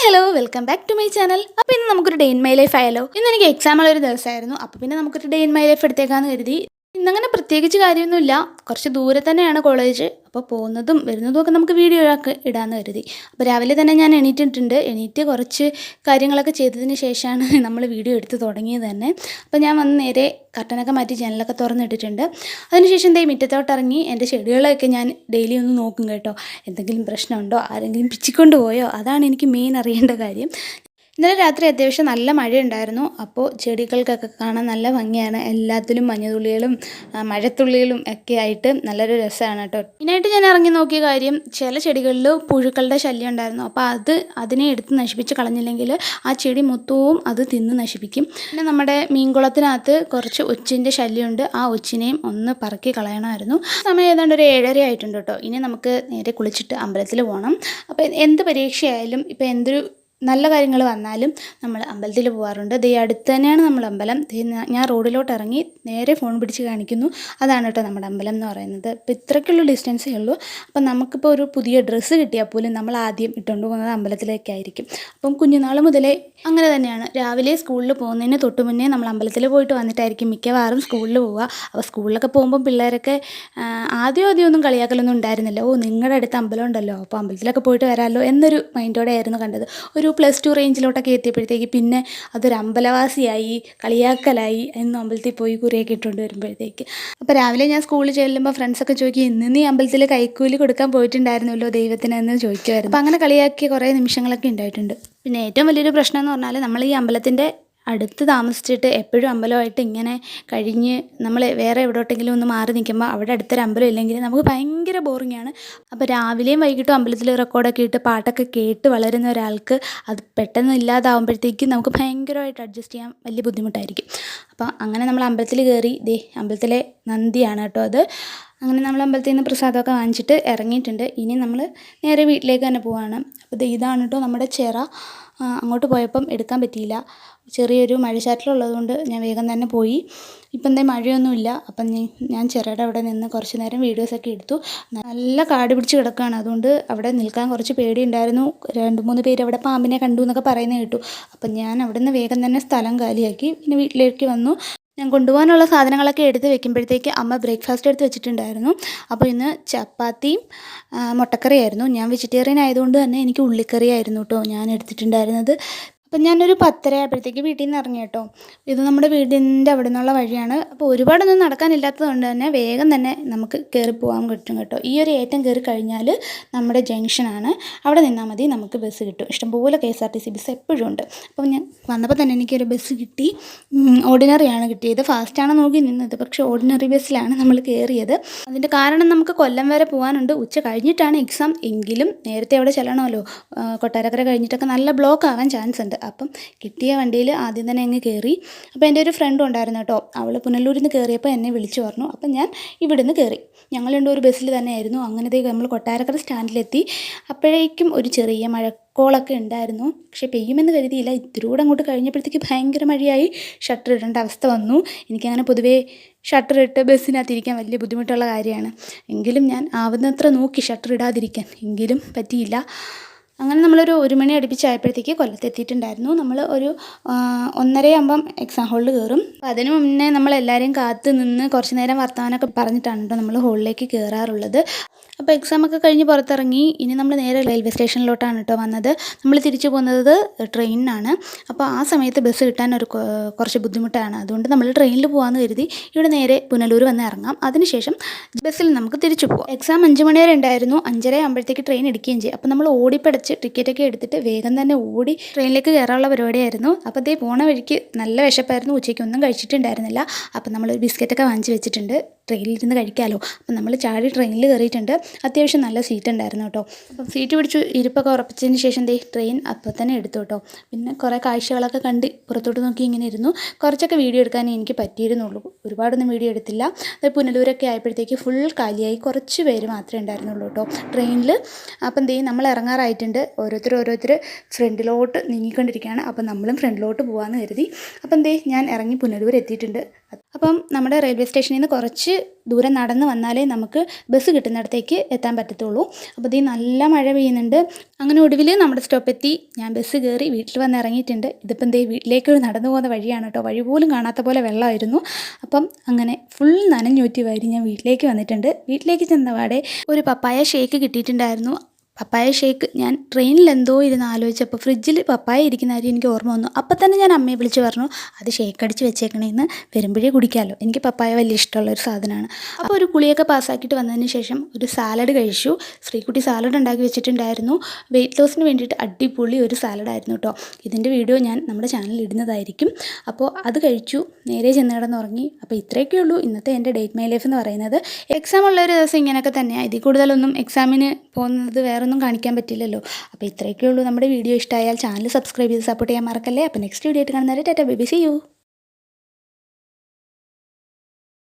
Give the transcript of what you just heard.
Hello welcome back to my channel. അപ്പോൾ ഇന്ന് നമുക്കൊരു ഡേ ഇൻ മൈ ലൈഫ് ആയാലോ. ഇന്ന് എനിക്ക് എക്സാമുള്ള ഒരു ദിവസമായിരുന്നു. അപ്പോൾ പിന്നെ നമുക്കൊരു ഡേ ഇൻ മൈ ലൈഫ് എടുത്തേക്കാന്ന് കരുതി. ഇന്നങ്ങനെ പ്രത്യേകിച്ച് കാര്യമൊന്നുമില്ല, കുറച്ച് ദൂരെ തന്നെയാണ് കോളേജ്. അപ്പോൾ പോകുന്നതും വരുന്നതും ഒക്കെ നമുക്ക് വീഡിയോ ഇടാമെന്ന് കരുതി. അപ്പോൾ രാവിലെ തന്നെ ഞാൻ എണീറ്റ് കുറച്ച് കാര്യങ്ങളൊക്കെ ചെയ്തതിന് ശേഷമാണ് നമ്മൾ വീഡിയോ എടുത്ത് തുടങ്ങിയത് തന്നെ. അപ്പോൾ ഞാൻ വന്ന് നേരെ കർട്ടനൊക്കെ മാറ്റി ജനലൊക്കെ തുറന്നിട്ടിട്ടുണ്ട്. അതിനുശേഷം ദേ മുറ്റത്തോട്ടിറങ്ങി എൻ്റെ ചെടികളെയൊക്കെ ഞാൻ ഡെയിലി ഒന്ന് നോക്കും കേട്ടോ. എന്തെങ്കിലും പ്രശ്നമുണ്ടോ, ആരെങ്കിലും പിച്ചിക്കൊണ്ട് പോയോ, അതാണ് എനിക്ക് മെയിൻ അറിയേണ്ട കാര്യം. ഇന്നലെ രാത്രി അത്യാവശ്യം നല്ല മഴയുണ്ടായിരുന്നു. അപ്പോൾ ചെടികൾക്കൊക്കെ കാണാൻ നല്ല ഭംഗിയാണ്. എല്ലാത്തിലും മഞ്ഞുതുള്ളികളും മഴത്തുള്ളികളും ഒക്കെ ആയിട്ട് നല്ലൊരു രസമാണ് കേട്ടോ. മെയിനായിട്ട് ഞാൻ ഇറങ്ങി നോക്കിയ കാര്യം, ചില ചെടികളിൽ പുഴുക്കളുടെ ശല്യം ഉണ്ടായിരുന്നു. അപ്പോൾ അതിനെ എടുത്ത് നശിപ്പിച്ച് കളഞ്ഞില്ലെങ്കിൽ ആ ചെടി മൊത്തവും അത് തിന്ന് നശിപ്പിക്കും. പിന്നെ നമ്മുടെ മീൻകുളത്തിനകത്ത് കുറച്ച് ഒച്ചിൻ്റെ ശല്യമുണ്ട്. ആ ഒച്ചിനെയും ഒന്ന് പറക്കി കളയണമായിരുന്നു. സമയം ഏതാണ്ട് ഒരു 7:30 ആയിട്ടുണ്ട് കേട്ടോ. ഇനി നമുക്ക് നേരെ കുളിച്ചിട്ട് അമ്പലത്തിൽ പോകണം. അപ്പോൾ എന്ത് പരീക്ഷയായാലും ഇപ്പോൾ എന്തൊരു നല്ല കാര്യങ്ങൾ വന്നാലും നമ്മൾ അമ്പലത്തിൽ പോകാറുണ്ട്. ദേ അടുത്ത് തന്നെയാണ് നമ്മൾ അമ്പലം. ഞാൻ റോഡിലോട്ട് ഇറങ്ങി നേരെ ഫോൺ പിടിച്ച് കാണിക്കുന്നു. അതാണ് കേട്ടോ നമ്മുടെ അമ്പലം എന്ന് പറയുന്നത്. ഇപ്പോൾ ഇത്രയ്ക്കുള്ള ഡിസ്റ്റൻസേ ഉള്ളൂ. അപ്പം നമുക്കിപ്പോൾ ഒരു പുതിയ ഡ്രസ്സ് കിട്ടിയാൽ പോലും നമ്മൾ ആദ്യം ഇട്ടുകൊണ്ട് പോകുന്നത് അമ്പലത്തിലേക്കായിരിക്കും. അപ്പം കുഞ്ഞുനാൾ മുതലേ അങ്ങനെ തന്നെയാണ്. രാവിലെ സ്കൂളിൽ പോകുന്നതിന് തൊട്ട് മുന്നേ നമ്മൾ അമ്പലത്തിൽ പോയിട്ട് വന്നിട്ടായിരിക്കും മിക്കവാറും സ്കൂളിൽ പോവുക. അപ്പോൾ സ്കൂളിലൊക്കെ പോകുമ്പം പിള്ളേരൊക്കെ ആദ്യമൊന്നും കളിയാക്കലൊന്നും ഉണ്ടായിരുന്നില്ല. നിങ്ങളുടെ അടുത്ത് അമ്പലം ഉണ്ടല്ലോ, അപ്പോൾ അമ്പലത്തിലൊക്കെ പോയിട്ട് വരാമല്ലോ എന്നൊരു മൈൻഡോടെ ആയിരുന്നു കണ്ടത്. ഒരു +2 റേഞ്ചിലോട്ടൊക്കെ എത്തിയപ്പോഴത്തേക്ക് പിന്നെ അതൊരു അമ്പലവാസിയായി, കളിയാക്കലായി. എന്നും അമ്പലത്തിൽ പോയി കുറിയൊക്കെ ഇട്ടുകൊണ്ട് വരുമ്പോഴത്തേക്ക്. അപ്പോൾ രാവിലെ ഞാൻ സ്കൂളിൽ ചെല്ലുമ്പോൾ ഫ്രണ്ട്സൊക്കെ ചോദിക്കും, ഇന്ന് നീ അമ്പലത്തിൽ കൈക്കൂലി കൊടുക്കാൻ പോയിട്ടുണ്ടായിരുന്നല്ലോ ദൈവത്തിനെന്ന് ചോദിക്കുമായിരുന്നു. അപ്പോൾ അങ്ങനെ കളിയാക്കിയ കുറേ നിമിഷങ്ങളൊക്കെ ഉണ്ടായിട്ടുണ്ട്. പിന്നെ ഏറ്റവും വലിയൊരു പ്രശ്നം എന്ന് പറഞ്ഞാൽ, നമ്മൾ ഈ അമ്പലത്തിൻ്റെ അടുത്ത് താമസിച്ചിട്ട് എപ്പോഴും അമ്പലമായിട്ട് ഇങ്ങനെ കഴിഞ്ഞ് നമ്മൾ വേറെ എവിടോട്ടെങ്കിലും ഒന്ന് മാറി നിൽക്കുമ്പോൾ അവിടെ അടുത്തൊരു അമ്പലം ഇല്ലെങ്കിൽ നമുക്ക് ഭയങ്കര ബോറിങ്ങാണ്. അപ്പോൾ രാവിലെയും വൈകിട്ടും അമ്പലത്തിൽ റെക്കോർഡൊക്കെ ഇട്ട് പാട്ടൊക്കെ കേട്ട് വളരുന്ന ഒരാൾക്ക് അത് പെട്ടെന്ന് ഇല്ലാതാവുമ്പോഴത്തേക്കും നമുക്ക് ഭയങ്കരമായിട്ട് അഡ്ജസ്റ്റ് ചെയ്യാൻ വലിയ ബുദ്ധിമുട്ടായിരിക്കും. അപ്പോൾ അങ്ങനെ നമ്മൾ അമ്പലത്തിൽ കയറി. അമ്പലത്തിലെ നന്ദിയാണ് കേട്ടോ അത്. അങ്ങനെ നമ്മൾ അമ്പലത്തിൽ നിന്ന് പ്രസാദമൊക്കെ വാങ്ങിച്ചിട്ട് ഇറങ്ങിയിട്ടുണ്ട്. ഇനി നമ്മൾ നേരെ വീട്ടിലേക്ക് തന്നെ പോവുകയാണ്. അപ്പോൾ ഇതാണ് കേട്ടോ നമ്മുടെ ചിറ. അങ്ങോട്ട് പോയപ്പം എടുക്കാൻ പറ്റിയില്ല, ചെറിയൊരു മഴച്ചാറ്റലുള്ളതുകൊണ്ട് ഞാൻ വേഗം തന്നെ പോയി. ഇപ്പം എന്തായാലും മഴയൊന്നുമില്ല. അപ്പം ഞാൻ ചിറയുടെ അവിടെ നിന്ന് കുറച്ച് നേരം വീഡിയോസൊക്കെ എടുത്തു. നല്ല കാട് പിടിച്ച് കിടക്കുകയാണ്, അതുകൊണ്ട് അവിടെ നിൽക്കാൻ കുറച്ച് പേടിയുണ്ടായിരുന്നു. 2-3 പേര് അവിടെ പാമ്പിനെ കണ്ടു എന്നൊക്കെ പറയുന്നത് കേട്ടു. അപ്പം ഞാൻ അവിടെ നിന്ന് വേഗം തന്നെ സ്ഥലം കാലിയാക്കി പിന്നെ വീട്ടിലേക്ക് വന്നു. ഞാൻ കൊണ്ടുപോകാനുള്ള സാധനങ്ങളൊക്കെ എടുത്ത് വെക്കുമ്പോഴത്തേക്ക് അമ്മ ബ്രേക്ക്ഫാസ്റ്റ് എടുത്ത് വെച്ചിട്ടുണ്ടായിരുന്നു. അപ്പോൾ ഇന്ന് ചപ്പാത്തിയും മുട്ടക്കറിയായിരുന്നു. ഞാൻ വെജിറ്റേറിയൻ ആയതുകൊണ്ട് തന്നെ എനിക്ക് ഉള്ളിക്കറിയായിരുന്നു കേട്ടോ ഞാൻ എടുത്തിട്ടുണ്ടായിരുന്നത്. അപ്പം ഞാനൊരു 10:30 ആയപ്പോഴത്തേക്ക് വീട്ടിൽ നിന്ന് ഇറങ്ങി കേട്ടോ. ഇത് നമ്മുടെ വീടിൻ്റെ അവിടെ നിന്നുള്ള വഴിയാണ്. അപ്പോൾ ഒരുപാടൊന്നും നടക്കാനില്ലാത്തത് കൊണ്ട് തന്നെ വേഗം തന്നെ നമുക്ക് കയറി പോകാൻ പറ്റും കേട്ടോ. ഈ ഒരു ഏറ്റം കയറി കഴിഞ്ഞാൽ നമ്മുടെ ജംഗ്ഷനാണ്. അവിടെ നിന്നാൽ മതി, നമുക്ക് ബസ് കിട്ടും. ഇഷ്ടംപോലെ KSRTC ബസ് എപ്പോഴും ഉണ്ട്. അപ്പോൾ ഞാൻ വന്നപ്പോൾ തന്നെ എനിക്കൊരു ബസ് കിട്ടി. ഓർഡിനറിയാണ് കിട്ടിയത്. ഫാസ്റ്റാണ് നോക്കി നിന്നത്, പക്ഷേ ഓർഡിനറി ബസ്സിലാണ് നമ്മൾ കയറിയത്. അതിൻ്റെ കാരണം നമുക്ക് കൊല്ലം വരെ പോകാനുണ്ട്. ഉച്ച കഴിഞ്ഞിട്ടാണ് എക്സാം എങ്കിലും നേരത്തെ അവിടെ ചെല്ലണമല്ലോ. കൊട്ടാരക്കര കഴിഞ്ഞിട്ടൊക്കെ നല്ല ബ്ലോക്ക് ആവാൻ ചാൻസ് ഉണ്ട്. അപ്പം കിട്ടിയ വണ്ടിയിൽ ആദ്യം തന്നെ അങ്ങ് കയറി. അപ്പോൾ എൻ്റെ ഒരു ഫ്രണ്ടും ഉണ്ടായിരുന്നു കേട്ടോ. അവൾ പുനലൂരിൽ നിന്ന് കയറിയപ്പോൾ എന്നെ വിളിച്ചു പറഞ്ഞു. അപ്പം ഞാൻ ഇവിടെ നിന്ന് കയറി. ഞങ്ങൾ രണ്ടും ഒരു ബസ്സിൽ തന്നെയായിരുന്നു. അങ്ങനത്തേക്ക് നമ്മൾ കൊട്ടാരക്കര സ്റ്റാൻഡിലെത്തി. അപ്പോഴേക്കും ഒരു ചെറിയ മഴക്കോളൊക്കെ ഉണ്ടായിരുന്നു. പക്ഷേ പെയ്യുമെന്ന് കരുതിയില്ല. ഇത്തിരി കൂടെ അങ്ങോട്ട് കഴിഞ്ഞപ്പോഴത്തേക്ക് ഭയങ്കര മഴയായി. ഷട്ടർ ഇടേണ്ട അവസ്ഥ വന്നു. എനിക്കങ്ങനെ പൊതുവേ ഷട്ടർ ഇട്ട് ബസ്സിനകത്തിരിക്കാൻ വലിയ ബുദ്ധിമുട്ടുള്ള കാര്യമാണ്. എങ്കിലും ഞാൻ ആവുന്നത്ര നോക്കി ഷട്ടർ ഇടാതിരിക്കാൻ, എങ്കിലും പറ്റിയില്ല. അങ്ങനെ നമ്മളൊരു 1 മണി അടുപ്പിച്ചായപ്പോഴത്തേക്ക് കൊല്ലത്തെത്തിയിട്ടുണ്ടായിരുന്നു. നമ്മൾ ഒരു 1:30 ആകുമ്പം എക്സാം ഹാളിൽ കയറും. അപ്പോൾ അതിന് മുന്നേ നമ്മളെല്ലാവരെയും കാത്ത് നിന്ന് കുറച്ച് നേരം വർത്തമാനമൊക്കെ പറഞ്ഞിട്ടാണ് കേട്ടോ നമ്മൾ ഹാളിലേക്ക് കയറാറുള്ളത്. അപ്പോൾ എക്സാമൊക്കെ കഴിഞ്ഞ് പുറത്തിറങ്ങി. ഇനി നമ്മൾ നേരെ റെയിൽവേ സ്റ്റേഷനിലോട്ടാണ് കേട്ടോ വന്നത്. നമ്മൾ തിരിച്ചു പോകുന്നത് ട്രെയിനിനാണ്. അപ്പോൾ ആ സമയത്ത് ബസ് കിട്ടാൻ കുറച്ച് ബുദ്ധിമുട്ടാണ്. അതുകൊണ്ട് നമ്മൾ ട്രെയിനിൽ പോകാമെന്ന് കരുതി ഇവിടെ നേരെ പുനലൂർ വന്ന് ഇറങ്ങാം. അതിനുശേഷം ബസ്സിൽ നമുക്ക് തിരിച്ചു പോകാം. എക്സാം 5 മണി വരെ ഉണ്ടായിരുന്നു. 5:30 ആകുമ്പോഴത്തേക്ക് ട്രെയിൻ എടുക്കുകയും ചെയ്യും. അപ്പോൾ നമ്മൾ ഓടിപ്പടച്ച് ടിക്കറ്റൊക്കെ എടുത്തിട്ട് വേഗം തന്നെ ഓടി ട്രെയിനിലേക്ക് കയറാനുള്ള പരിപാടിയായിരുന്നു. അപ്പോൾ അതേ പോണ വഴിക്ക് നല്ല വിശപ്പായിരുന്നു. ഉച്ചയ്ക്കൊന്നും കഴിച്ചിട്ടുണ്ടായിരുന്നില്ല. അപ്പോൾ നമ്മളൊരു ബിസ്ക്കറ്റൊക്കെ വാങ്ങിച്ച് വെച്ചിട്ടുണ്ട്, ട്രെയിനിലിരുന്ന് കഴിക്കാമല്ലോ. അപ്പം നമ്മൾ ചാടി ട്രെയിനിൽ കയറിയിട്ടുണ്ട്. അത്യാവശ്യം നല്ല സീറ്റ് ഉണ്ടായിരുന്നു കേട്ടോ. അപ്പം സീറ്റ് പിടിച്ചു ഇരിപ്പൊക്കെ ഉറപ്പിച്ചതിന് ശേഷം ട്രെയിൻ അപ്പോൾ തന്നെ എടുത്തു കേട്ടോ. പിന്നെ കുറേ കാഴ്ചകളൊക്കെ കണ്ട് പുറത്തോട്ട് നോക്കി ഇങ്ങനെ ഇരുന്നു. കുറച്ചൊക്കെ വീഡിയോ എടുക്കാനേ എനിക്ക് പറ്റിയിരുന്നുള്ളൂ, ഒരുപാടൊന്നും വീഡിയോ എടുത്തില്ല. പുനലൂരൊക്കെ ആയപ്പോഴത്തേക്ക് ഫുൾ കാലിയായി, കുറച്ച് പേര് മാത്രമേ ഉണ്ടായിരുന്നുള്ളൂ കേട്ടോ ട്രെയിനിൽ. അപ്പം നമ്മൾ ഇറങ്ങാറായിട്ടുണ്ട്. ഓരോരുത്തർ ഫ്രണ്ടിലോട്ട് നീങ്ങിക്കൊണ്ടിരിക്കുകയാണ്. അപ്പം നമ്മളും ഫ്രണ്ടിലോട്ട് പോകാമെന്ന് കരുതി. അപ്പം ഞാൻ ഇറങ്ങി പുനലൂർ എത്തിയിട്ടുണ്ട്. അപ്പം നമ്മുടെ റെയിൽവേ സ്റ്റേഷനിൽ നിന്ന് കുറച്ച് ദൂരം നടന്ന് വന്നാലേ നമുക്ക് ബസ് കിട്ടുന്നിടത്തേക്ക് എത്താൻ പറ്റത്തുള്ളൂ. അപ്പോൾ ഇത് നല്ല മഴ പെയ്യുന്നുണ്ട്. അങ്ങനെ ഒടുവിൽ നമ്മുടെ സ്റ്റോപ്പെത്തി. ഞാൻ ബസ് കയറി വീട്ടിൽ വന്ന് ഇറങ്ങിയിട്ടുണ്ട്. ഇതിപ്പം എന്തേ വീട്ടിലേക്ക് നടന്നു പോകുന്ന വഴിയാണ് കേട്ടോ. വഴി പോലും കാണാത്ത പോലെ വെള്ളമായിരുന്നു. അപ്പം അങ്ങനെ ഫുൾ നനഞ്ഞൂറ്റി വാരി ഞാൻ വീട്ടിലേക്ക് വന്നിട്ടുണ്ട്. വീട്ടിലേക്ക് ചെന്നപാടെ ഒരു പപ്പായ ഷേക്ക് കിട്ടിയിട്ടുണ്ടായിരുന്നു. പപ്പായ ഷേക്ക് ഞാൻ ട്രെയിനിൽ എന്തോ ഇരുന്ന് ആലോചിച്ചപ്പോൾ ഫ്രിഡ്ജിൽ പപ്പായ ഇരിക്കുന്ന കാര്യം എനിക്ക് ഓർമ്മ വന്നു. അപ്പം തന്നെ ഞാൻ അമ്മയെ വിളിച്ച് പറഞ്ഞു, അത് ഷേക്ക് അടിച്ച് വെച്ചേക്കണേന്ന്, വരുമ്പോഴേ കുടിക്കാമല്ലോ. എനിക്ക് പപ്പായ വലിയ ഇഷ്ടമുള്ളൊരു സാധനമാണ്. അപ്പോൾ ഒരു കുളിയൊക്കെ പാസ്സാക്കിയിട്ട് വന്നതിന് ശേഷം ഒരു സാലഡ് കഴിച്ചു. ശ്രീകുട്ടി സാലഡ് ഉണ്ടാക്കി വെച്ചിട്ടുണ്ടായിരുന്നു. വെയിറ്റ് ലോസിന് വേണ്ടിയിട്ട് അടിപൊളി ഒരു സാലഡായിരുന്നു കേട്ടോ. ഇതിൻ്റെ വീഡിയോ ഞാൻ നമ്മുടെ ചാനലിൽ ഇടുന്നതായിരിക്കും. അപ്പോൾ അത് കഴിച്ചു, നേരെ ചെന്ന് കിടന്നുറങ്ങി. അപ്പോൾ ഇത്രയൊക്കെ ഉള്ളൂ ഇന്നത്തെ എൻ്റെ ഡേറ്റ് മൈ ലൈഫ് എന്ന് പറയുന്നത്. എക്സാം ഉള്ളൊരു ദിവസം ഇങ്ങനെയൊക്കെ തന്നെയാണ്. ഇതിൽ കൂടുതലൊന്നും എക്സാമിന് പോകുന്നത് വേറൊന്നും കാണിക്കാൻ പറ്റില്ലല്ലോ. അപ്പോൾ ഇത്രയൊക്കെ ഉള്ളൂ. നമ്മുടെ വീഡിയോ ഇഷ്ടമായാൽ ചാനൽ സബ്സ്ക്രൈബ് ചെയ്ത് സപ്പോർട്ട് ചെയ്യാൻ മറക്കല്ലേ. അപ്പോൾ നെക്സ്റ്റ് വീഡിയോ ആയിട്ട് കാണുന്നവരെ tata bye bye, see U.